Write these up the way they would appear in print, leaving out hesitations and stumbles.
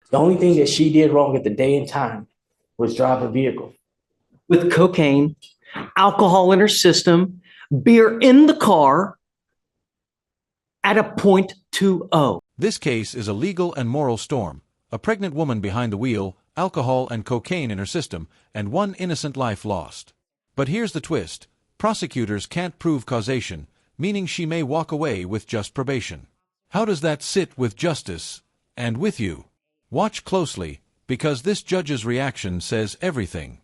The only thing that she did wrong at the day and time was drive a vehicle. With cocaine, alcohol in her system, beer in the car at a .20. This case is a legal and moral storm. A pregnant woman behind the wheel, alcohol and cocaine in her system, and one innocent life lost. But here's the twist. Prosecutors can't prove causation, meaning she may walk away with just probation. How does that sit with justice and with you? Watch closely, because this judge's reaction says everything.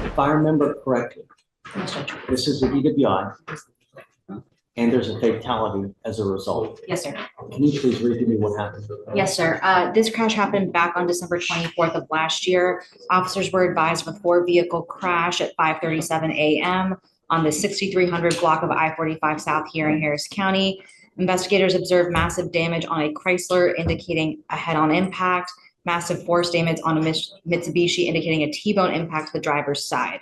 If I remember correctly, this is a DWI, and there's a fatality as a result. Yes, sir. Can you please read to me what happened? Yes, sir. This crash happened back on December 24th of last year. Officers were advised of a four-vehicle crash at 5:37 a.m. on the 6300 block of I-45 South here in Harris County. Investigators observed massive damage on a Chrysler, indicating a head-on impact, massive force damage on a Mitsubishi, indicating a T-bone impact to the driver's side.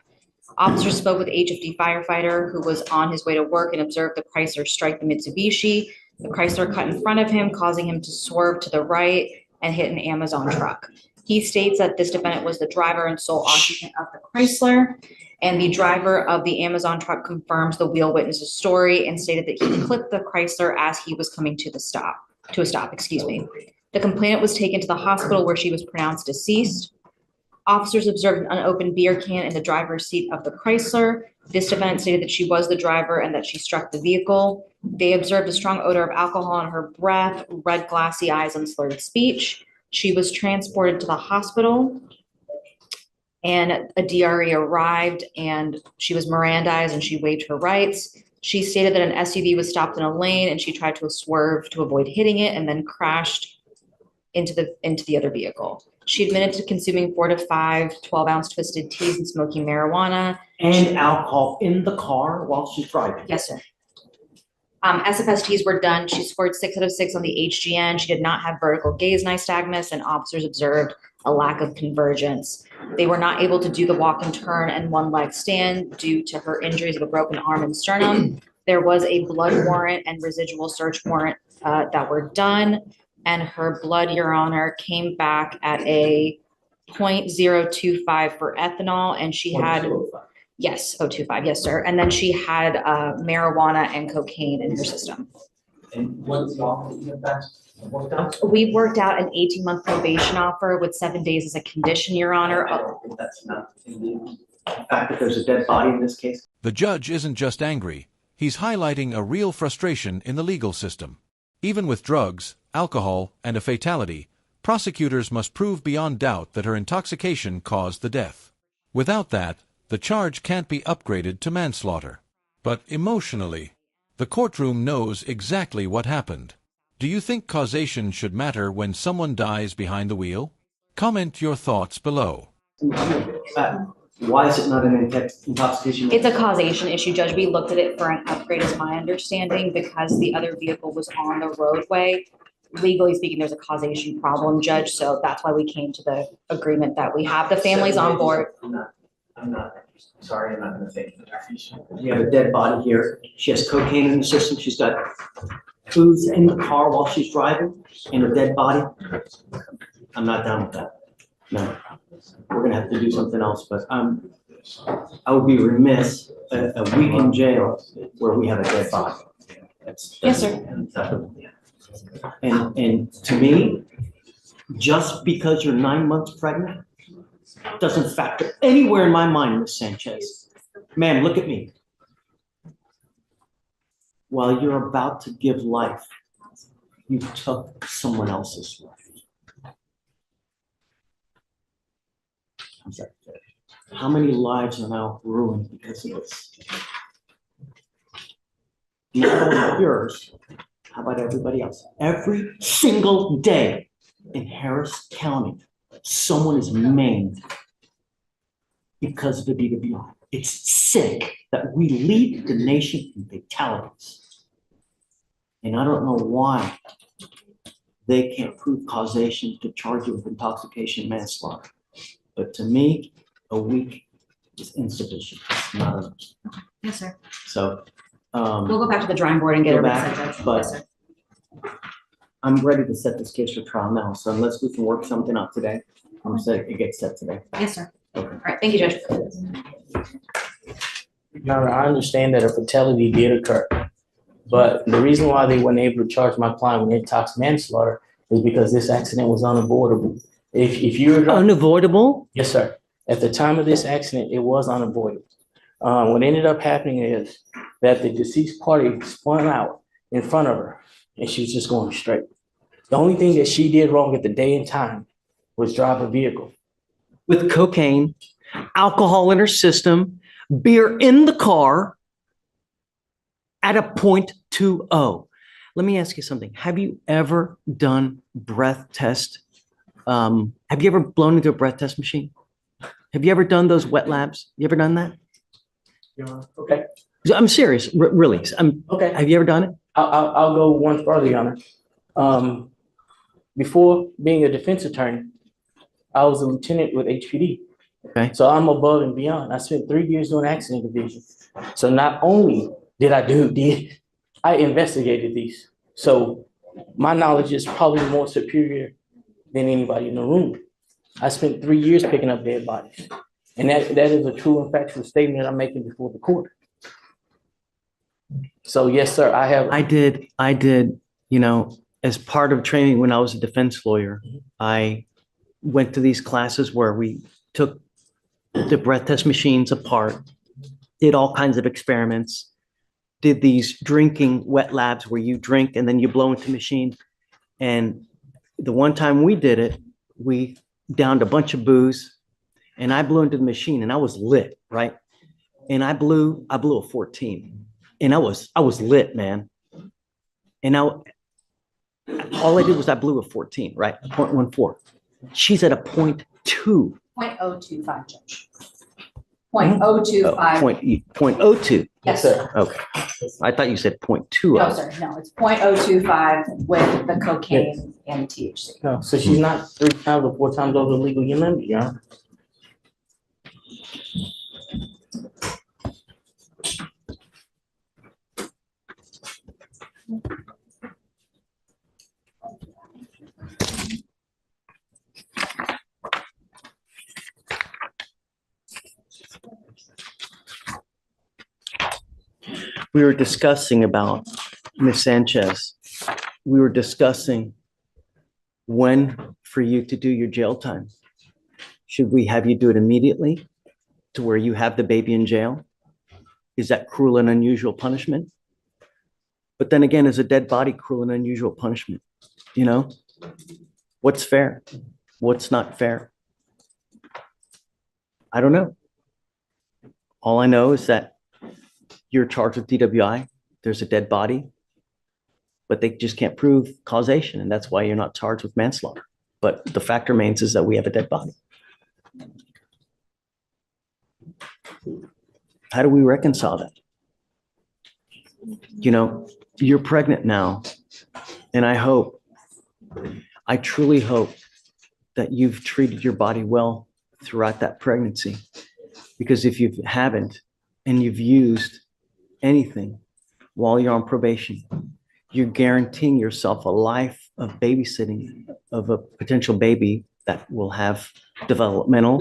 Officers spoke with HFD firefighter who was on his way to work and observed the Chrysler strike the Mitsubishi. The Chrysler cut in front of him, causing him to swerve to the right and hit an Amazon truck. He states that this defendant was the driver and sole occupant of the Chrysler, and the driver of the Amazon truck confirms the wheel witness's story and stated that he clipped the Chrysler as he was coming to a stop. The complainant was taken to the hospital where she was pronounced deceased. Officers observed an unopened beer can in the driver's seat of the Chrysler. This defendant stated that she was the driver and that she struck the vehicle. They observed a strong odor of alcohol in her breath, red glassy eyes, and slurred speech. She was transported to the hospital, and a DRE arrived, and she was Mirandized and she waived her rights. She stated that an SUV was stopped in a lane and she tried to swerve to avoid hitting it and then crashed into the other vehicle. She admitted to consuming 4 to 5 12-ounce twisted teas and smoking marijuana. And alcohol in the car while she's driving? Yes, sir. SFSTs were done. She scored 6 out of 6 on the HGN. She did not have vertical gaze nystagmus, and officers observed a lack of convergence. They were not able to do the walk and turn and one leg stand due to her injuries of a broken arm and sternum. There was a blood warrant and residual search warrant that were done, and her blood, Your Honor, came back at a .025 for ethanol, and she had, yes, 0.25, yes, sir. And then she had marijuana and cocaine in her system. And what's the offer that you have worked out? We worked out an 18-month probation offer with 7 days as a condition, Your Honor. I don't think that's enough. The fact that there's a dead body in this case. The judge isn't just angry. He's highlighting a real frustration in the legal system. Even with drugs, alcohol, and a fatality, prosecutors must prove beyond doubt that her intoxication caused the death. Without that, the charge can't be upgraded to manslaughter. But emotionally, the courtroom knows exactly what happened. Do you think causation should matter when someone dies behind the wheel? Comment your thoughts below. Why is it not an intoxication? It's a causation issue, Judge. We looked at it for an upgrade, is my understanding, because the other vehicle was on the roadway. Legally speaking, there's a causation problem, Judge, so that's why we came to the agreement that we have the families on board. I'm not gonna take it. You have a dead body here. She has cocaine in the system. She's got booze in the car while she's driving, and a dead body. I'm not down with that. No, we're gonna have to do something else, but I would be remiss a week in jail where we have a dead body. Yes, sir. And to me, just because you're 9 months pregnant doesn't factor anywhere in my mind, Ms. Sanchez. Ma'am, look at me. While you're about to give life, you took someone else's life. I'm sorry. How many lives are now ruined because of this? Not only yours, how about everybody else? Every single day in Harris County, someone is maimed because of the DWI. It's sick that we lead the nation in fatalities. And I don't know why they can't prove causation to charge you with intoxication manslaughter. But to me, a week is insufficient. It's not enough. Yes, sir. So We'll go back to the drawing board and get go it back, reset, Judge. but Yes, sir. I'm ready to set this case for trial now, so unless we can work something out today, I'm set, it gets set today. Yes, sir. All right, thank you, Judge. Your Honor, I understand that a fatality did occur, but the reason why they weren't able to charge my client with intox manslaughter is because this accident was unavoidable. If you were Unavoidable? yes, sir. At the time of this accident, it was unavoidable. What ended up happening is that the deceased party spun out in front of her, and she was just going straight. The only thing that she did wrong at the day and time was drive a vehicle. With cocaine, alcohol in her system, beer in the car at a .20. Let me ask you something. Have you ever done breath test? Have you ever blown into a breath test machine? Have you ever done those wet labs? You ever done that? Your Honor. Okay. I'm serious, really. Okay. Have you ever done it? I'll go one further, Your Honor. Before being a defense attorney, I was a lieutenant with HPD. Okay. So I'm above and beyond. I spent 3 years doing accident division. So not only did I investigated these. So my knowledge is probably more superior than anybody in the room. I spent 3 years picking up dead bodies. And that is a true and factual statement I'm making before the court. So yes, sir, I have. I did, as part of training when I was a defense lawyer, I went to these classes where we took the breath test machines apart, did all kinds of experiments, did these drinking wet labs where you drink and then you blow into the machine. And the one time we did it, we downed a bunch of booze and I blew into the machine and I was lit, right? And I blew a 14 and I was lit, man. And now all I did was I blew a 14, right? 0.14. She's at a 0.2. 0.025, Judge. 0.025. 0.02. Yes, sir. Okay. I thought you said 0.20. No, sir. No, it's 0.025 with the cocaine and THC. No, so she's not 3 times or 4 times over the legal limit, yeah. We were discussing about Ms. Sanchez. We were discussing when for you to do your jail time. Should we have you do it immediately to where you have the baby in jail? Is that cruel and unusual punishment? But then again, is a dead body cruel and unusual punishment? What's fair? What's not fair? I don't know. All I know is that you're charged with DWI. There's a dead body, but they just can't prove causation. And that's why you're not charged with manslaughter. But the fact remains is that we have a dead body. How do we reconcile that? You're pregnant now. And I truly hope that you've treated your body well throughout that pregnancy. Because if you haven't, and you've used anything while you're on probation, you're guaranteeing yourself a life of babysitting of a potential baby that will have developmental,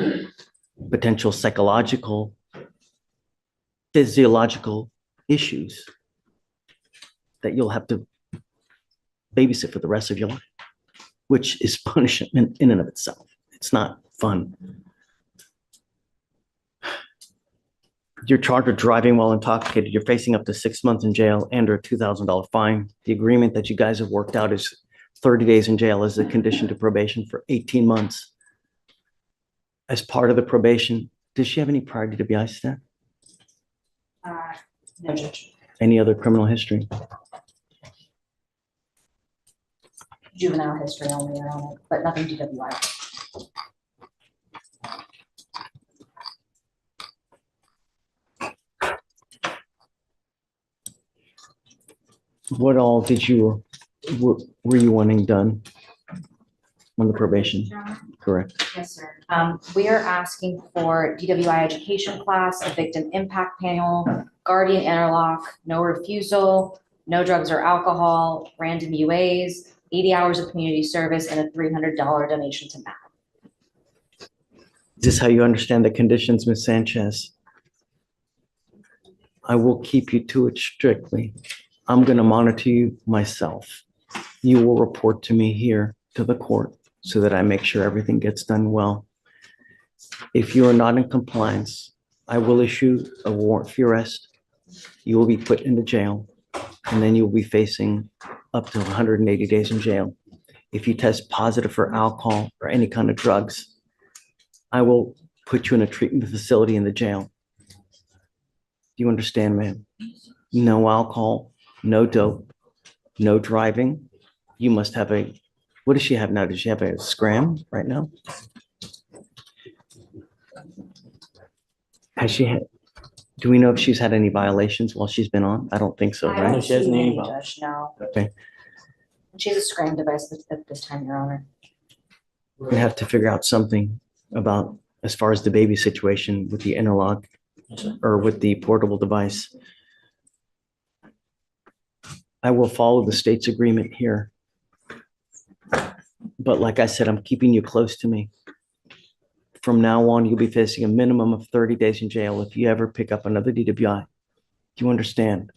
potential psychological, physiological issues that you'll have to babysit for the rest of your life, which is punishment in and of itself. It's not fun. You're charged with driving while intoxicated. You're facing up to 6 months in jail and or a $2,000 fine. The agreement that you guys have worked out is 30 days in jail as a condition to probation for 18 months. As part of the probation, does she have any prior DWI staff? No, Judge. Any other criminal history? Juvenile history only, but nothing DWI. What all were you wanting done on the probation? Correct. Yes, sir. We are asking for DWI education class, a victim impact panel, guardian interlock, no refusal, no drugs or alcohol, random UAs, 80 hours of community service, and a $300 donation to MAP. Is this how you understand the conditions, Ms. Sanchez? I will keep you to it strictly. I'm going to monitor you myself. You will report to me here to the court so that I make sure everything gets done well. If you are not in compliance, I will issue a warrant for your arrest. You will be put into jail, and then you'll be facing up to 180 days in jail. If you test positive for alcohol or any kind of drugs, I will put you in a treatment facility in the jail. Do you understand, ma'am? No alcohol, no dope, no driving. You must have what does she have now? Does she have a scram right now? Do we know if she's had any violations while she's been on? I don't think so, I right? don't She has see any any, involved. Judge, no. Okay. She has a scram device at this time, Your Honor. We're gonna have to figure out something about as far as the baby situation with the interlock Yes, sir. or with the portable device. I will follow the state's agreement here. But like I said, I'm keeping you close to me. From now on, you'll be facing a minimum of 30 days in jail if you ever pick up another DWI. Do you understand?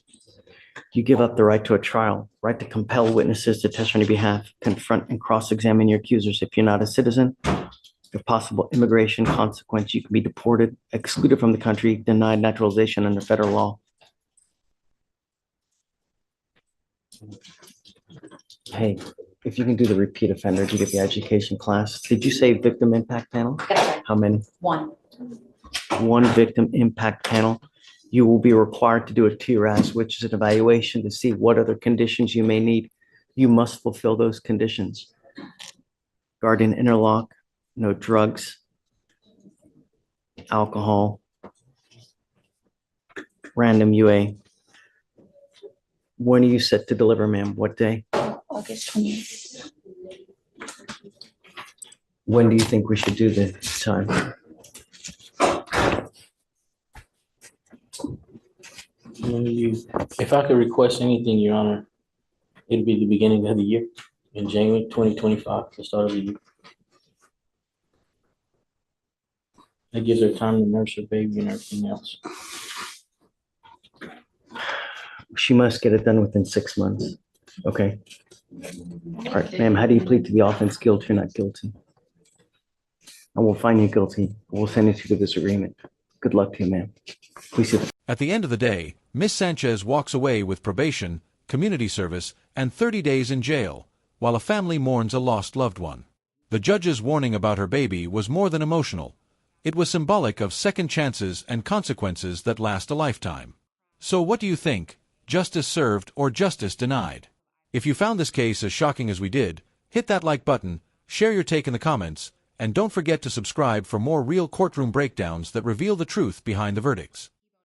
You give up the right to a trial, right to compel witnesses to testify on your behalf, confront and cross-examine your accusers. If you're not a citizen, if possible immigration consequence, you can be deported, excluded from the country, denied naturalization under federal law. Hey, if you can do the repeat offender, do you get the education class? Did you say victim impact panel? Yes, sir. How many? One. One victim impact panel. You will be required to do a TRAS, which is an evaluation to see what other conditions you may need. You must fulfill those conditions. Guardian interlock, no drugs, alcohol, random UA. When are you set to deliver, ma'am? What day? August 28th. When do you think we should do the time? If I could request anything, Your Honor, it'd be the beginning of the year, in January 2025, the start of the year. That gives her time to nurse her baby and everything else. She must get it done within 6 months. Okay. All right, ma'am, how do you plead to the offense, guilty or not guilty? I will find you guilty. We'll send you to the disagreement. Good luck to you, ma'am. Please sit. At the end of the day, Miss Sanchez walks away with probation, community service, and 30 days in jail, while a family mourns a lost loved one. The judge's warning about her baby was more than emotional. It was symbolic of second chances and consequences that last a lifetime. So what do you think? Justice served or justice denied? If you found this case as shocking as we did, hit that like button, share your take in the comments, and don't forget to subscribe for more real courtroom breakdowns that reveal the truth behind the verdicts.